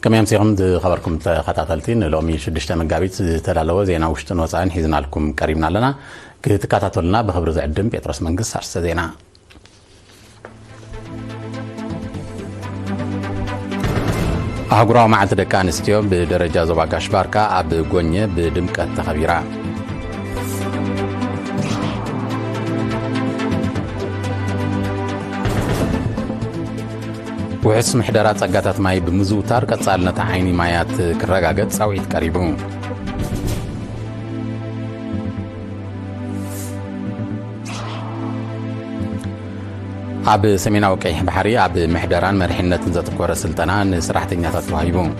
كما يمسيهم خبركم تخطاتلتين لومي شدشتا مقابيت تلالو زينا وشتن وصعين حيزنا لكم قريبنا لنا كتكاتاتولنا بخبر زعدم بيترس منقص عرس زينا أهقراو مع تدكان استيو بدرجة زواقاش باركا أب قوني بدمكة تخبيرا وحس محدرات أقاتات ماي بمزوتار كتصالنا تعيني مايات كرقاقات ساويت قريبون أب سمينا وكيح بحري أب محدران مرحنة ذات كورة سلطنان سراحتين ياتات وهايبون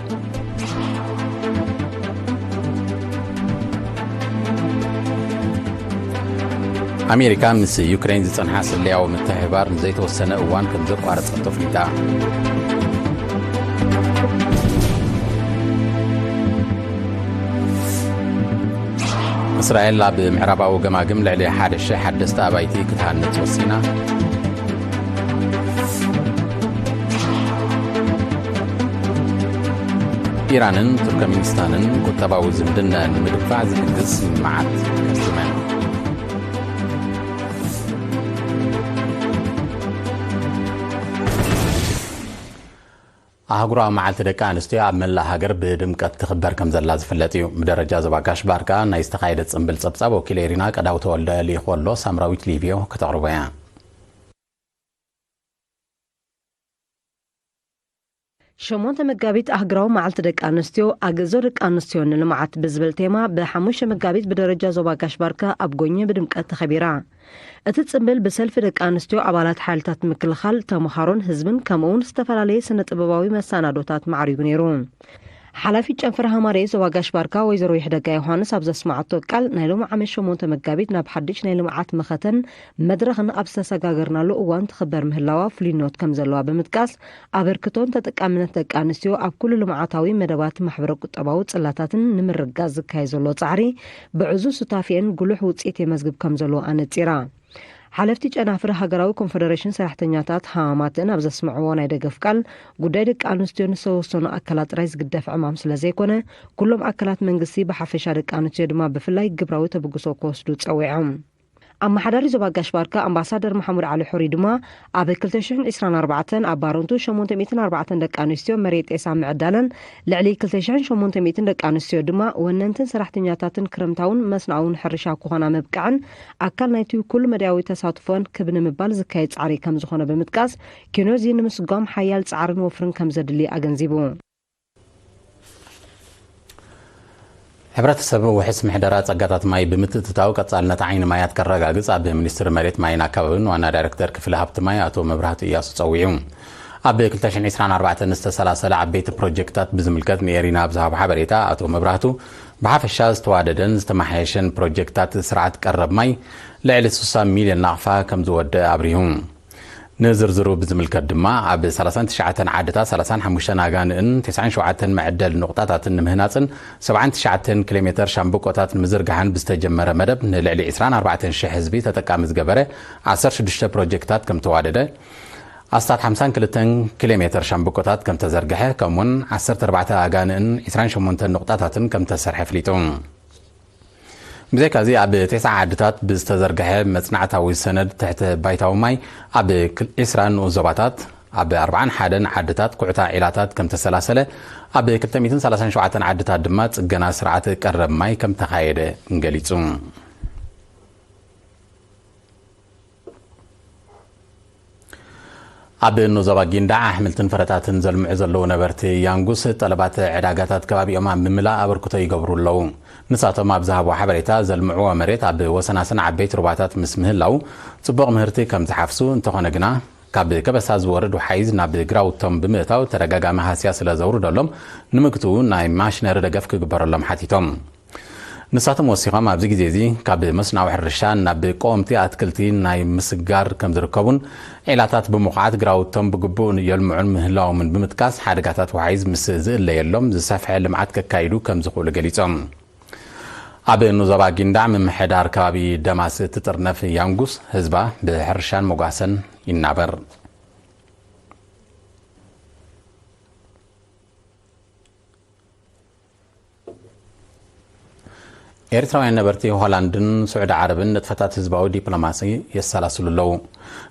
أمريكا مس يوكرين زي تنحاس اللي أو متحبار زيت والسنة أوان كنزق وارد الطفلتا إسرائيل لاب معربا وقماقم لعلي حادش حدست أبايتي كتهانت وصينا إيران تركمانستان كتباو زمدنا المدفع زحدث معات كستمان أهقراو معالت دكان استياب ملا هاقر بدمكة تخبر كم زلاز فلاتيو مدرجة زباقاش باركا نايستخايدة صنبل صبصاب وكيليرينا قداو تولد ليخولو سامراويت ليبيو كتغربيان شمونت مقابيت أهقراو معالت دكان استيو أغزو دكان استيو نلمعات بزبل تيما بحموش مقابيت بدرجة زباقاش باركا أبقوني بدمكة تخبيرا እትጽምብል በሰልፍ ደቂ አንስትዮ አባላት ሓይልታት ምክልኻል ተመሃሮን ህዝብን ከምኡውን ዝተፈላለዩ ስነ ጥበባዊ መሰናዶታት ማዕሪጉ ነይሩ ሓላፊ ጨንፈር ሃማሬ ዘዋጋሽ ባርካ ወይዘሮ ይሕደጋ ዮሐንስ ኣብ ዘስማዓቶ ቃል ናይ ሎሚ ዓመት 8 መጋቢት ናብ ሓድሽ ናይ ልምዓት መኸተን መድረኽን ኣብ ዝተሰጋገርናሉ እዋን ትኽበር ምህላዋ ፍሉይነት ከም ዘለዋ ብምጥቃስ ኣበርክቶን ተጠቃምነት ደቂ አንስትዮ ኣብ ኩሉ ልምዓታዊ መደባት ማሕበረ ቁጠባዊ ጽላታትን ንምርጋዝ ዝካየድ ዘሎ ጻዕሪ ብዕዙ ሱታፊየን ጉሉሕ ውጽኢት የመዝግብ ከም ዘለዎ ኣነጺራ حلفتي ጨናፍር ሃገራዊ ኮንፌደሬሽን ሰራሕተኛታት ሃማማትን ኣብ ዘስምዕዎ ናይ ደገፍ ቃል ጉዳይ ደቂ አንስትዮ ንሰወሰኑ ኣካላት ጥራይ ዝግደፍ ዕማም ስለ ዘይኮነ ኩሎም ኣካላት መንግስቲ ብሓፈሻ ደቂ አንስትዮ ድማ ብፍላይ ግብራዊ ተብግሶ ክወስዱ ፀዊዖም ኣማሓዳሪ ዘባጋሽ ባርካ ኣምባሳደር መሐሙድ ዓሊ ሑሪ ድማ ኣብ 2024 ኣባሮንቱ 840 ደቂ አንስትዮ መሬት ጤሳ ምዕዳለን ልዕሊ 2800 ደቂ አንስትዮ ድማ ወነንትን ሰራሕተኛታትን ክረምታውን መስናውን ሕርሻ ክኾና መብቃዕን ኣካል ናይቲ ኩሉ መድያዊ ተሳትፎን ክብን ምባል ዝካየድ ጻዕሪ ከም ዝኾነ ብምጥቃስ ኪኖዚ ንምስጓም ሓያል ጻዕርን ወፍርን ከም ዘድሊ ኣገንዚቡ حبرات السبب وحس محدرات أقاطات ماي بمتتتاو كتصالنا تعين مايات كالرقاقص أب منستر مريت ماينا كابون وانا دايركتر كفلها هبت ماي أتو مبرهات إياسو تصويعون أب كلتاشن 24 نستا سلاسل عبيت بروجيكتات بزملكات نيرينا بزهاب حبريتا أتو مبرهاتو بحاف الشاز تواددن استمحيشن بروجيكتات سرعت كرب ماي لعلي 600 مليون نعفا كم زود أبريهم نزرزرو بزملكات دما عب 39 عادتا 35 اغانن 97 معدل نقطات مهناتن 79 كيلومتر شامبوقات مزرغحان بستجمره مدب نلعلي 24 شي حزبي تتقام زغبره 16 بروجيكتات كم توادده أستاذ 52 كيلومتر شامبوقات كم تزرغحه كمون 14 اغانن 28 نقطات كم تسرح فليتون بزيك هذه أب 9 عادات بستزرقها مصنعتاوي سند تحت بايتاو ماي أب إسران وزباتات أب 40 حادن عادات قعتا عيلاتات كم تسلاسلة أب 237 عادات دمات جنا سرعات قرب ماي كم تخايده انجليزون أب النزواجين دعا حملتن فرتاتن زلم عزلو نبرتي يانغوس طلبات عداقاتات كبابي أمام بملا أبركتو يقبروا اللون نساتهم أبزهاب وحبريتا زلمعوا مريت أب وسناسن عبيت رباطات مسمه اللو صبغ مهرتي كم تحفسو انتخونا قنا كاب كبساز ورد وحيز ناب قراو تم بمئتاو ترقاقا مها سياسة لزورو دولهم نمكتو ناي ماشنر دقف كبر اللهم حتيتهم نساتهم وصيغام أبزيق زيزي كاب مصنع وحرشان ناب قومتي أتكلتي ناي مسقار كم زركبون عيلاتات بمقعات قراو تم بقبون يلمعون مهلاو من بمتكاس حادقاتات وحيز مسزئ اللي يلوم زي سافع لمعات كايدو كم زقول قليتهم أب النزواجين دعم محدار كابي دماس تترنف يانغوس هزبا بحرشان مقاسن ينابر ኤርትራውያን ነበርቲ ሆላንድን ስዑድ ዓረብን ንጥፈታት ህዝባዊ ዲፕሎማሲ የሰላስሉ ኣለው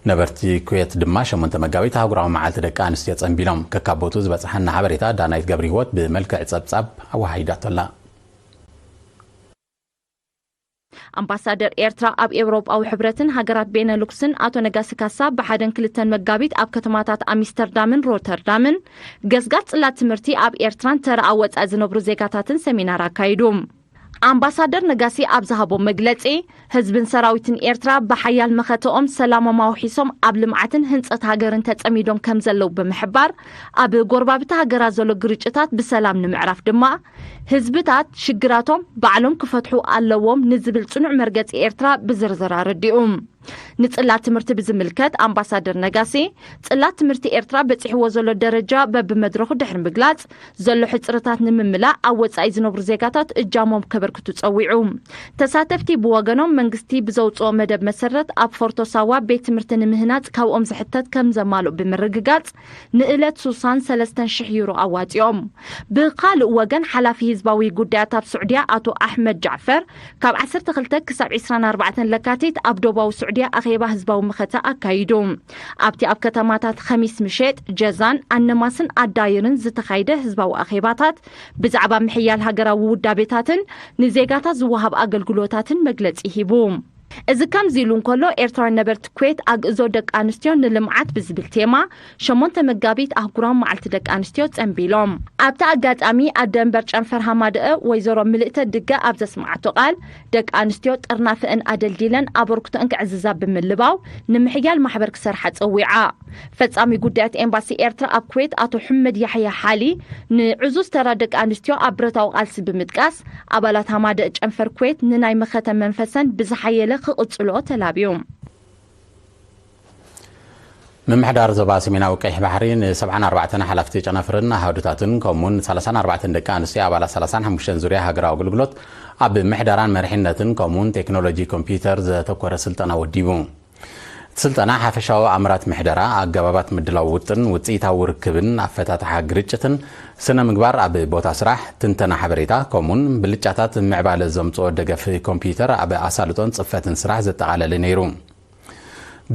ነበርቲ ኩዌት ድማ 8 መጋቢት አህጉራዊ መዓልቲ ደቂ ኣንስትዮ ጸንቢሎም ከካቦቱ ዝበጽሐና ሓበሬታ ዳናይት ገብሪ ህይወት ብመልክዕ ጸብጻብ ኣዋሃይዳቶላ አምባሳደር ኤርትራ ኣብ ኤውሮጳዊ ሕብረትን ሃገራት ቤነሉክስን አቶ ነጋሲ ካሳ በሓደን ክልተን መጋቢት ኣብ ከተማታት አምስተርዳምን ሮተርዳምን ገዝጋት ጽላት ትምህርቲ ኣብ ኤርትራን ተረኣወጻ ዝነብሩ ዜጋታትን ሰሚናር አካይዱም አምባሳደር ነጋሲ ኣብ ዝሃቦ መግለጺ ህዝብን ሰራዊትን ኤርትራ በሓያል መኸተኦም ሰላማዊ ሒሶም ኣብ ልምዓትን ህንጸት ሃገርን ተጸሚዶም ከም ዘለው ብምሕባር ኣብ ጎርባብታ ሃገራት ዘሎ ግርጭታት ብሰላም ንምዕራፍ ድማ ህዝብታት ሽግራቶም ባዕሎም ክፈትሑ ኣለዎም ንዝብል ጽኑዕ መርገጺ ኤርትራ ብዝርዝር አረዲኡም ንጽላት ትምህርቲ ብዝምልከት አምባሳደር ነጋሲ ጽላት ትምህርቲ ኤርትራ በጽሕዎ ዘሎ ደረጃ በብመድረኹ ድሕሪ ምግላጽ ዘሎ ሕጽረታት ንምምላእ ኣብ ወጻኢ ዝነብሩ ዜጋታት እጃሞም ከበርክቱ ጸዊዑ ተሳተፍቲ ብወገኖም መንግስቲ ብዘውጽኦ መደብ መሰረት ኣብ ፎርቶ ሳዋ ቤት ትምህርቲ ንምህናጽ ካብኦም ዝሕተት ከም ዘማልኡ ብምርግጋጽ ንእለት 63,000 ዩሮ ኣዋጺኦም ብኻልእ ወገን ሓላፊ ህዝባዊ ጉዳያት ኣብ ሱዑድያ አቶ አሕመድ ጃዕፈር ካብ 12 ክሳብ 24 ለካቲት ኣብ ደቡባዊ ሱዑድያ አኼባ ህዝባዊ መኸታ አካይዱ ኣብቲ ኣብ ከተማታት ኸሚስ ምሸት ጀዛን ኣነማስን ኣዳይርን ዝተኻይደ ህዝባዊ አኼባታት ብዛዕባ ምሕያል ሃገራዊ ውዳቤታትን ንዜጋታት ዝወሃብ አገልግሎታትን መግለጺ ሂቡ እዚ ከም ዚሉን ኮሎ ኤርትራውያን ነበርቲ ኩዌት ኣግእዞ ደቂ ኣንስትዮ ንልምዓት ብዝብል ቴማ 8 መጋቢት አህጉራዊ መዓልቲ ደቂ ኣንስትዮ ጸንቢሎም ኣብታ ኣጋጣሚ ኣደንበር ጨንፈር ሃማደአ ወይዘሮ ምልእተ ድጋ ኣብ ዘስማዓቶ ቃል ደቂ ኣንስትዮ ጠርናፍአን ኣደልዲለን ኣበርክቶን ክዕዝዛ ብምልባው ንምሕያል ማሕበር ክሰርሓ ጸዊዓ ፈጻሚ ጉዳያት ኤምባሲ ኤርትራ ኣብ ኩዌት አቶ ሕመድ ያሕያ ሓሊ ንዕዙዝ ተራ ደቂ ኣንስትዮ ኣብ ብረታዊ ቃልሲ ብምጥቃስ ኣባላት ሃማደአ ጨንፈር ኩዌት ንናይ መኸተ መንፈሰን ብዝሓየለ ክቕጽሎ ተላብዮም ምምሕዳር ዞባ ሰሜናዊ ቀይሕ ባሕሪ ን74 ሓላፍቲ ጨናፍርን ሃውድታትን ከምኡን 34 ደቂ ኣንስትዮ ኣባላት 35 ዙርያ ሃገራዊ ኣገልግሎት ኣብ ምሕዳራን መርሒነትን ከምኡን ቴክኖሎጂ ኮምፒውተር ዘተኮረ ስልጠና ወዲቡ ስልጠና ሓፈሻዊ ኣምራት ምሕደራ ኣገባባት ምድላው ውጥን ውጽኢታዊ ርክብን ኣፈታትሓ ግርጭትን ስነ ምግባር ኣብ ቦታ ስራሕ ትንተና ሓበሬታ ከምኡን ብልጫታት ምዕባለ ዘምጽኦ ደገፍ ኮምፒውተር ኣብ ኣሳልጦን ጽፈትን ስራሕ ዘጠቓለለ ነይሩ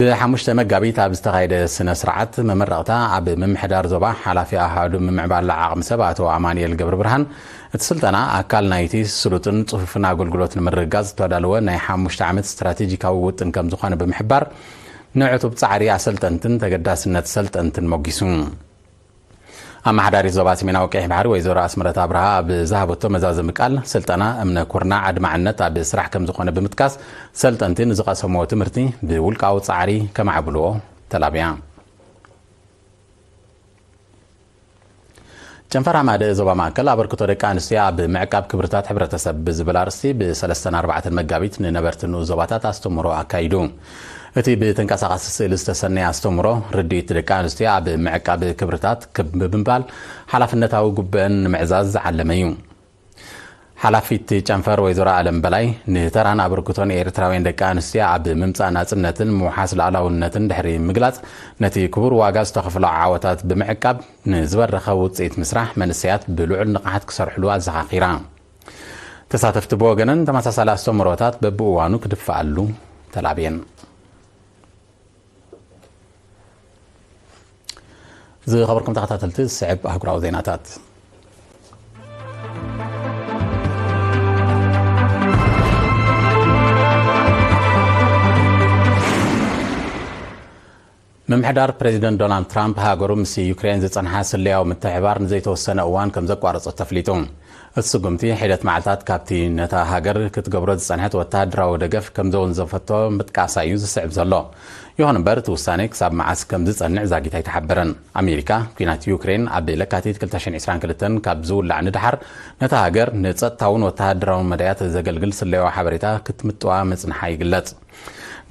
ب5 መጋቢት ኣብ ዝተኻየደ ስነ ስርዓት መመረቕታ ኣብ ምምሕዳር ዞባ ሓላፊ ኣሃዱ ምምዕባል ዓቕሚ ሰብ ኣቶ ኣማንኤል ገብረ ብርሃን እቲ ስልጠና ኣካል ናይቲ ስሉጥን ጽፉፍን ኣገልግሎት ንምርጋዝ ተዳለወ ናይ 5 ዓመት ስትራቴጂካዊ ውጥን ከም ዝኾነ ብምሕባር ንዕቱብ ጻዕሪ ኣሰልጠንትን ተገዳስነት ሰልጠንትን ሞጊሱ ኣማሕዳሪት ዞባ ሰሜናዊ ቀይሕ ባሕሪ ወይዘሮ ኣስመረት አብርሃ ብዝሃበቶ መዛዘሚ ቃል ስልጠና እምነ ኩርና ዓድማዕነት ኣብ ስራሕ ከም ዝኾነ ብምጥቃስ ሰልጠንትን ዝቐሰምዎ ትምህርቲ ብውልቃዊ ጻዕሪ ከማዕብልዎ ተላብያ ጨንፈር ሃማደአ ዞባ ማእከል ኣበርክቶ ደቂ ኣንስትዮ ኣብ ምዕቃብ ክብርታት ሕብረተሰብ ብዝብል ኣርእስቲ ብ3-4 መጋቢት ንነበርትን ዞባታት ኣስተምሮ ኣካይዱ እቲ ብተንቀሳቓሲ ስእሊ ዝተሰነየ ኣስተምሮ ርድኢት ደቂ ኣንስትዮ ኣብ ምዕቃብ ክብርታት ብምባል ሓላፍነታዊ ጉብአን ንምዕዛዝ ዝዓለመ እዩ ሓላፊት ጨንፈር ወይዘሮ ኣለም በላይ ንተራን ኣበርክቶን ኤርትራውያን ደቂ ኣንስትዮ ኣብ ምምጻእ ናጽነትን ምውሓስ ላዕላውነትን ድሕሪ ምግላጽ ነቲ ክቡር ዋጋ ዝተኸፍሎ ዓወታት ብምዕቃብ ንዝበረኸ ውጽኢት ምስራሕ መንእሰያት ብልዑል ንቕሓት ክሰርሕሉ ኣዘኻኺራ ተሳተፍቲ ብወገነን ተመሳሳሊ ኣስተምሮታት በብእዋኑ ክድፍኣሉ ተላብየን ዝኸበርኩም ተኸታተልቲ ዝስዕብ ኣህጉራዊ ዜናታት ምምሕዳር ፕሬዚደንት ዶናልድ ትራምፕ ሃገሩ ምስ ዩክሬን ዝጸንሓ ስለያዊ ምትሕብባር ንዘይተወሰነ እዋን ከም ዘቋረጾ ተፍሊጡ السقمتي حيلت معلتات كابتي نتا هاجر كتجبرت سنحت وتهدرا ودقف كم زون زفتو متكاسا يوز السعب زلو يوهن برت وسانيك ساب معس كم زيت النع زاجي تحبرن أمريكا كينات يوكرين عبد لكاتيت كلتاشين إسران كلتن كابزول لعن دحر نتا هاجر نتصت تاون وتهدرا ومدايات زجلجل سلوا حبريتا كتمتوا مزن حي قلت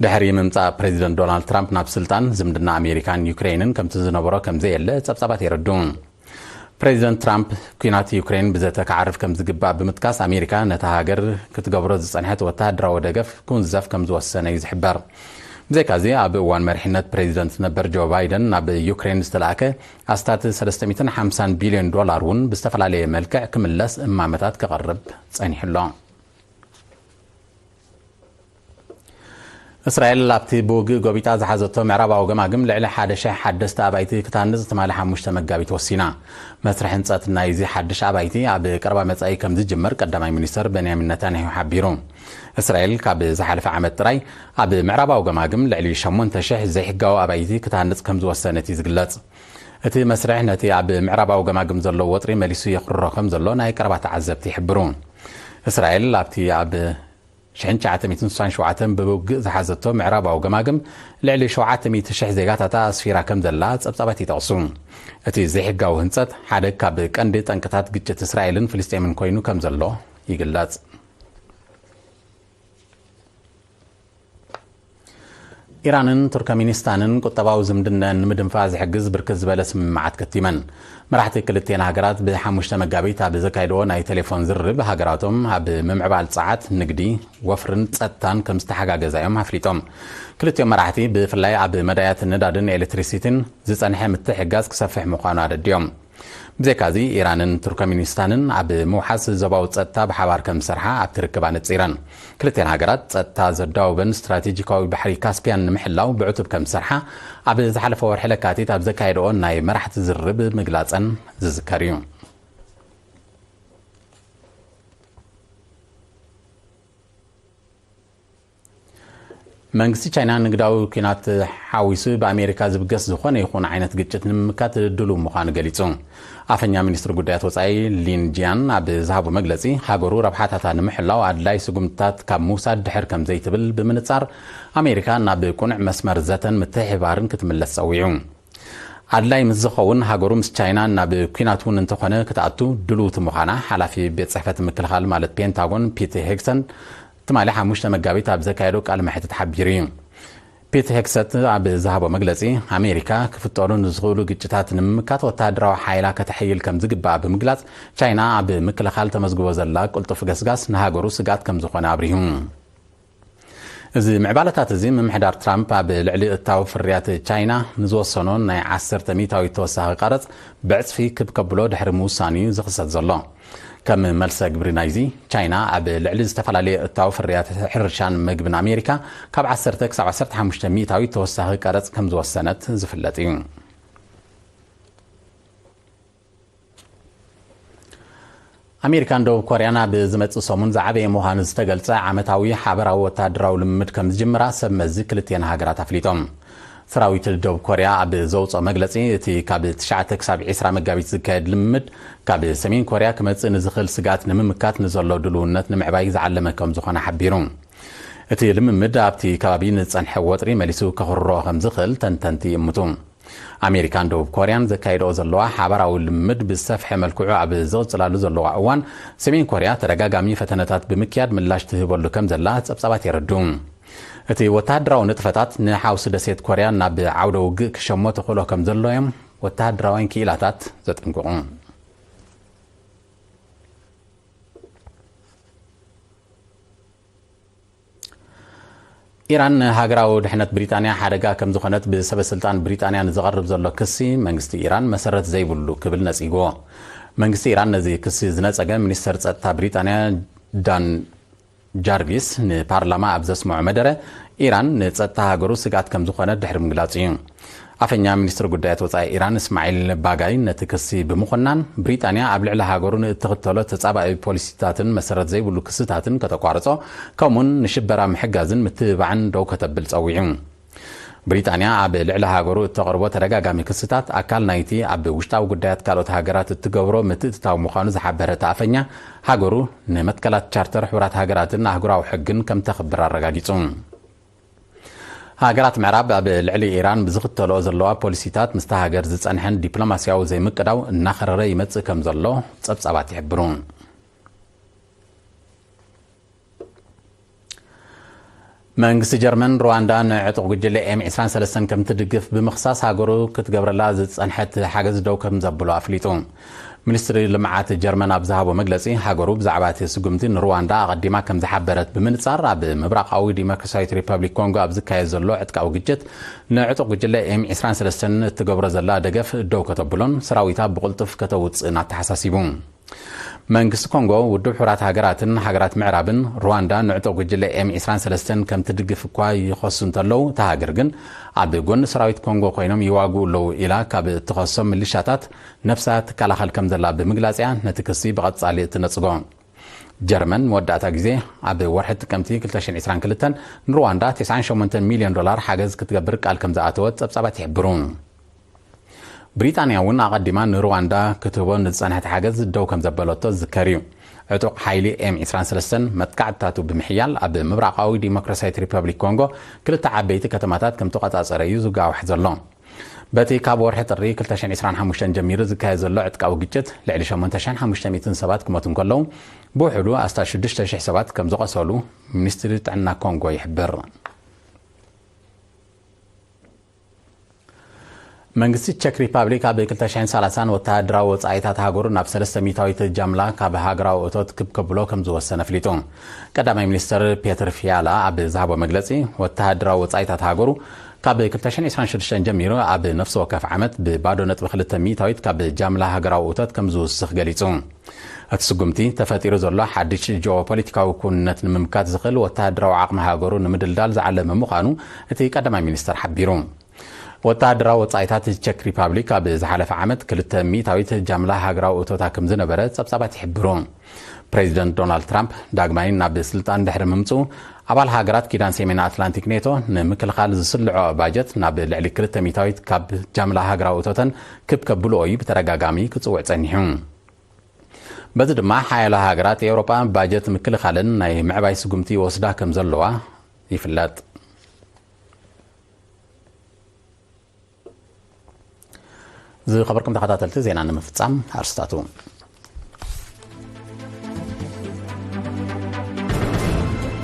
دحري ممتا بريزيدنت دونالد ترامب ناب سلطان زمدنا أمريكان يوكرينن كم تزنبرا كم زي اللي تبصبات يردون بريزيدنت ترامب كينات يوكرين بزاتك عارف كم زقبا بمتكاس أمريكا نتهاجر كتجبرت صنحت وتهدرا ودقف كون زف كم زو السنة يزحبر زي كازي أبوان مرحلة بريزيدنت نبر جو بايدن ناب يوكرين استلاكه أستات 350 بليون دولار ون بستفل عليه ملكة كملس إمامتات كقرب صنح الله እስራኤል ላብቲ ቦግ ጎቢጣ ዝሓዘቶ ምዕራባዊ ገማግም ልዕሊ 1,000 ኣባይቲ ክታንጽ ትማሊ 5 መጋቢት ወሲና መስርሕ ህንጸት ናይዚ ሓድሽ ኣባይቲ ኣብ ቀረባ መጻኢ ከም ዝጅመር ቀዳማይ ሚኒስተር ቤንያሚን ኔታንያሁ ሓቢሩ እስራኤል ካብ ዝሓለፈ ዓመት ጥራይ ኣብ ምዕራባዊ ገማግም ልዕሊ 8,000 ዘይሕጋዊ ኣባይቲ ክታንጽ ከም ዝወሰነት ይዝግለጽ እቲ መስርሕ ነቲ ኣብ ምዕራባዊ ገማግም ዘሎ ወጥሪ መሊሱ የኽርሮ ከም ዘሎ ናይ ቀረባ ተዓዘብቲ ይሕብሩ እስራኤል ላብቲ ኣብ 1967 ብውግእ ዝሓዘቶ ምዕራባዊ ገማግም ልዕሊ 700,000 ዜጋታታ ኣስፊራ ከም ዘላ ጸብጻባት ይጠቕሱ እቲ ዘይሕጋዊ ህንጸት ሓደ ካብ ቀንዲ ጠንቅታት ግጭት እስራኤልን ፍልስጤምን ኮይኑ ከም ዘሎ ይግለጽ ኢራንን ቱርክሜኒስታንን ቁጠባዊ ዝምድና ንምድንፋዕ ዝሕግዝ ብርክት ዝበለ ስምምዓት ከቲመን መራሕቲ ክልቴን ሃገራት ብ5 መጋቢት ኣብ ዘካየድዎ ናይ ቴሌፎን ዝርርብ ሃገራቶም ኣብ ምምዕባል ጸዓት ንግዲ ወፍርን ጸጥታን ከም ዝተሓጋገዛዮም ኣፍሊጦም ክልቲኦም መራሕቲ ብፍላይ ኣብ መዳያት ነዳድን ኤሌክትሪሲቲን ዝጸንሐ ምትሕግጋዝ ክሰፍሕ ምዃኑ ኣረድዮም ብዘካዚ ኢራንን ቱርክሜኒስታንን ኣብ ምውሓስ ዞባዊ ጸጥታ ብሓባር ከም ዝሰርሓ ኣብ ትርክብ ኣነጺረን ክልቴን ሃገራት ጸጥታ ዘዳውበን ስትራቴጂካዊ ባሕሪ ካስፒያን ንምሕላው ብዕቱብ ከም ዝሰርሓ ኣብ ዝሓለፈ ወርሒ ለካቲት ኣብ ዘካየድኦ ናይ መራሕቲ ዝርርብ ምግላጸን ዝዝከር እዩ መንግስቲ ቻይና ንግዳዊ ኩናት ሓዊሱ በአሜሪካ ዝብገስ ዝኾነ ይኹን ዓይነት ግጭት ንምምካት ድሉ ምዃኑ ገሊጹ ኣፈኛ ሚኒስትር ጉዳያት ወጻኢ ሊን ጂያን ኣብ ዝሃቡ መግለጺ ሃገሩ ረብሓታታ ንምሕላው ኣድላይ ስጉምትታት ካብ ምውሳድ ድሕር ከም ዘይትብል ብምንጻር ኣሜሪካ ናብ ቁኑዕ መስመር ዘተን ምትሕባርን ክትምለስ ጸዊዑ ኣድላይ ምስ ዝኸውን ሃገሩ ምስ ቻይና ናብ ኩናት እውን እንተኾነ ክትኣቱ ድልውቲ ምዃና ሓላፊ ቤት ጽሕፈት ምክልኻል ማለት ፔንታጎን ፒት ሄግሰን ትማሊ 5 መጋቢት ኣብ ዘካየዶ ቃል መሕተት ሓቢሩ እዩ ፒት ሄግሰት ኣብ ዝሃቦ መግለጺ ኣሜሪካ ክፍጠሩ ዝኽእሉ ግጭታት ንምምካት ወታደራዊ ሓይላ ከተሕይል ከም ዝግባእ ብምግላጽ ቻይና ኣብ ምክልኻል ተመዝግቦ ዘላ ቁልጡፍ ገስጋስ ንሃገሩ ስጋት ከም ዝኾነ ኣብሪሁ እዚ ምዕባለታት እዚ ምምሕዳር ትራምፕ ኣብ ልዕሊ እታዊ ፍርያት ቻይና ንዝወሰኖ ናይ 10 ሚታዊ ተወሳኺ ቀረጽ ብዕጽፊ ክብከብሎ ድሕሪ ምውሳኑ ዝኽሰት ዘሎ ከም መልሰ ግብሪ ናይዚ ቻይና ኣብ ልዕሊ ዝተፈላለየ እታዊ ፍርያት ሕርሻን ምግብን ኣሜሪካ ካብ 10 ክሳብ 15 ሚታዊ ተወሳኺ ቀረጽ ከም ዝወሰነት ዝፍለጥ እዩ ኣሜሪካን ደቡብ ኮርያን ኣብ ዝመጽእ ሰሙን ዝዓበየ ምዃኑ ዝተገልጸ ዓመታዊ ሓበራዊ ወታደራዊ ልምምድ ከም ዝጅምራ ሰብ መዚ ክልቴን ሃገራት ኣፍሊጦም ሰራዊት ደቡብ ኮርያ ኣብ ዘውፅኦ መግለጺ እቲ ካብ 9 ክሳብ 20 መጋቢት ዝካየድ ልምምድ ካብ ሰሜን ኮርያ ክመጽእ ንዝኽእል ስጋት ንምምካት ንዘሎ ድልውነት ንምዕባይ ዝዓለመ ከም ዝኾነ ሓቢሩ እቲ ልምምድ ኣብቲ ከባቢ ንጸንሐ ወጥሪ መሊሱ ከኽርሮ ከም ዝኽእል ተንተንቲ ይእምቱ ኣሜሪካን ደቡብ ኮርያን ዘካየድኦ ዘለዋ ሓበራዊ ልምምድ ብዝሰፍሐ መልክዑ ኣብ ዝቕጽላሉ ዘለዋ እዋን ሰሜን ኮርያ ተደጋጋሚ ፈተነታት ብምክያድ ምላሽ ትህበሉ ከም ዘላ ጸብጻባት የረዱ እቲ ወታደራዊ ንጥፈታት ንሓውሲ ደሴት ኮርያ ናብ ዓውደ ውግእ ክሸሞ ተኽእሎ ከም ዘሎዮም ወታደራዊ ክኢላታት ዘጠንቅቑ ኢራን ሃገራዊ ድሕነት ብሪጣንያ ሓደጋ ከም ዝኾነት ብሰበስልጣን ብሪጣንያ ንዝቐርብ ዘሎ ክሲ መንግስቲ ኢራን መሰረት ዘይብሉ ክብል ነጺግዎ መንግስቲ ኢራን ነዚ ክሲ ዝነጸገ ሚኒስተር ጸጥታ ብሪጣንያ ዳን ጃርቪስ ንፓርላማ ኣብ ዘስምዖ መደረ ኢራን ንጸጥታ ሃገሩ ስጋት ከም ዝኾነ ድሕሪ ምግላጽ እዩ ኣፈኛ ሚኒስትር ጉዳያት ወጻኢ ኢራን እስማዒል ባጋይ ነቲ ክሲ ብምኹናን ብሪጣንያ ኣብ ልዕሊ ሃገሩ ንእትኽተሎ ተጻባኢ ፖሊሲታትን መሰረት ዘይብሉ ክስታትን ከተቋርጾ ከምኡን ንሽበራ ምሕጋዝን ምትብባዕን ደው ከተብል ጸዊዑ ብሪጣንያ ኣብ ልዕሊ ሃገሩ እተቕርቦ ተደጋጋሚ ክስታት ኣካል ናይቲ ኣብ ውሽጣዊ ጉዳያት ካልኦት ሃገራት እትገብሮ ምትእትታዊ ምዃኑ ዝሓበረ ኣፈኛ ሃገሩ ንመትከላት ቻርተር ሕብራት ሃገራትን ኣህጉራዊ ሕግን ከም ተኽብር ኣረጋጊጹ ሃገራት ምዕራብ ኣብ ልዕሊ ኢራን ብዝኽተልኦ ዘለዋ ፖሊሲታት ምስታ ሃገር ዝጸንሐን ዲፕሎማስያዊ ዘይምቅዳው እናኸረረ ይመጽእ ከም ዘሎ ጸብጻባት ይሕብሩ መንግስቲ ጀርመን ሩዋንዳ ንዕጡቕ ጉጅለ M23 ከም ትድግፍ ብምኽሳስ ሃገሩ ክትገብረላ ዝጸንሐት ሓገዝ ደው ከም ዘብሎ ኣፍሊጡ ሚኒስትሪ ልምዓት ጀርመን ኣብ ዝሃቦ መግለጺ ሃገሩ ብዛዕባ እቲ ስጉምቲ ንሩዋንዳ ኣቐዲማ ከም ዝሓበረት ብምንጻር ኣብ ምብራቃዊ ዲሞክራሲያዊት ሪፐብሊክ ኮንጎ ኣብ ዝካየድ ዘሎ ዕጥቃዊ ግጭት ንዕጡቕ ጉጅለ M23 እትገብሮ ዘላ ደገፍ ደው ከተብሎን ሰራዊታ ብቕልጡፍ ከተውፅእ እናተሓሳሲቡ መንግስት ኮንጎ ውድብ ሕራት ሃገራት ምዕራብን ሩዋንዳ ንዕጦ ጉጅለ M23 ከም ትድግፍ እኳ ይኸሱ እንተለው ተሃገር ግን ኣብ ጎን ሰራዊት ኮንጎ ኮይኖም ይዋጉ ለው ኢላ ካብ እትኸሶም ምልሻታት ነፍሳት ከላኸል ከም ዘላ ብምግላጽያ ነቲ ክሲ ብቐጻሊ እትነጽጎ ጀርመን መወዳእታ ግዜ ኣብ ወርሒ ጥቅምቲ 2022 ንሩዋንዳ $98 ሚልዮን ሓገዝ ክትገብር ቃል ከም ዝኣተወት ጸብጻባት ይሕብሩ ብሪጣንያ እውን ኣቐዲማ ንሩዋንዳ ክትህቦ ንጸንሐት ሓገዝ ደው ከም ዘበለቶ ዝዝከር እዩ ዕጡቕ ሓይሊ M23 መጥቃዕትታቱ ብምሕያል ኣብ ምብራቃዊ ዲሞክራሲያዊት ሪፐብሊክ ኮንጎ ክልተ ዓበይቲ ከተማታት ከም ተቆጻጸረ እዩ ዝጋውሕ ዘሎ በቲ ካብ ወርሒ ጥሪ 2025 ጀሚሩ ዝካየድ ዘሎ ዕጥቃዊ ግጭት ልዕሊ 8500 ሰባት ክሞቱ እንከለዉ ብውሕዱ ኣስታ 6000 ሰባት ከም ዝቆሰሉ ሚኒስትሪ ጥዕና ኮንጎ ይሕብር መንግስቲ ቼክ ሪፐብሊክ ኣብ 2030 ወተሃደራዊ ወጻኢታት ሃገሩ ናብ 300 ጃምላ ካብ ሃገራዊ እቶት ክብከብሎ ከም ዝወሰነ ፍሊጡ ቀዳማይ ሚኒስትር ፔተር ፊያላ ኣብ ዝሃቦ መግለጺ ወተሃደራዊ ወጻኢታት ሃገሩ ካብ 2026 ጀሚሩ ኣብ ነፍሲ ወከፍ ዓመት ብባዶ ነጥቢ 200 ካብ ጃምላ ሃገራዊ እቶት ከም ዝውስኽ ገሊጹ እቲ ስጉምቲ ተፈጢሩ ዘሎ ሓድሽ ጂኦፖለቲካዊ ኩንነት ንምምካት ዝኽእል ወተሃደራዊ ዓቕሚ ሃገሩ ንምድልዳል ዝዓለመ ምዃኑ እቲ ቀዳማይ ሚኒስትር ሓቢሩ ወተሃደራዊ ወጻኢታት ቼክ ሪፐብሊክ ኣብ ዝሓለፈ ዓመት 200 ጃምላ ሃገራዊ እቶታ ከም ዝነበረ ጸብጻባት ይሕብሩ ፕሬዚደንት ዶናልድ ትራምፕ ዳግማይ ናብ ስልጣን ድሕሪ ምምፁ ኣባል ሃገራት ኪዳን ሰሜን አትላንቲክ ኔቶ ንምክልኻል ዝስልዖ ባጀት ናብ ልዕሊ 200 ካብ ጃምላ ሃገራዊ እቶተን ክብከብልኦ እዩ ብተደጋጋሚ ክጽውዕ ጸኒሑ በዚ ድማ ሓያሎ ሃገራት ኤውሮጳ ባጀት ምክልኻልን ናይ ምዕባይ ስጉምቲ ወስዳ ከም ዘለዋ ይፍለጥ ዝኸበርኩም ተኸታተልቲ ዜና ንምፍጻም ኣርስታቱ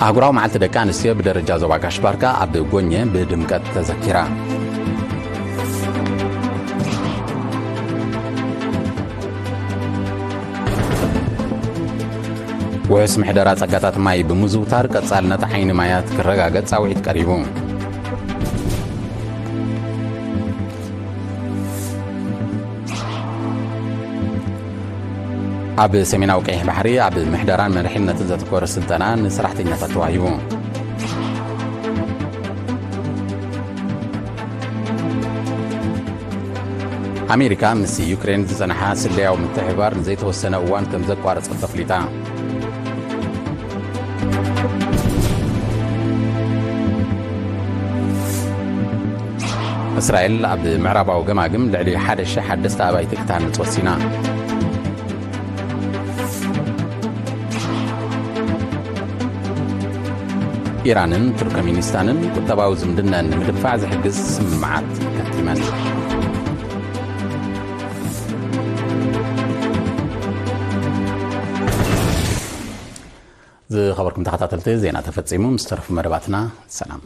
ኣህጉራዊ መዓልቲ ደቂ ኣንስትዮ ብደረጃ ዞባ ጋሽባርካ ኣብ ጎኘ ብድምቀት ተዘኪራ ውሕስ ምሕደራ ጸጋታት ማይ ብምዝውታር ቀጻልነት ዓይኒ ማያት ክረጋገጽ ጻውዒት ቀሪቡ ኣብ ሰሜናዊ ቀይሕ ባሕሪ ኣብ ምሕደራን መሪሕነትን ዘተኮረ ስልጠና ንሰራሕተኛታት ተዋሂቡ ኣሜሪካ ምስ ዩክሬን ዝጸንሓ ስልያዊ ምትሕብባር ንዘይተወሰነ እዋን ከም ዘቋረጸ ተፍሊጣ እስራኤል ኣብ ምዕራባዊ ገማግም ልዕሊ 1,000 ሓደስቲ ኣባይቲ ክታንጽ ወሲና ኢራንን ቱርክሜኒስታንን ቁጠባዊ ዝምድናን ንምድፋዕ ዝሕግዝ ስምምዓት ከቲመን ዝኸበርኩም ተኸታተልቲ ዜና ተፈጺሙ ምስ ተረፉ መደባትና ሰላም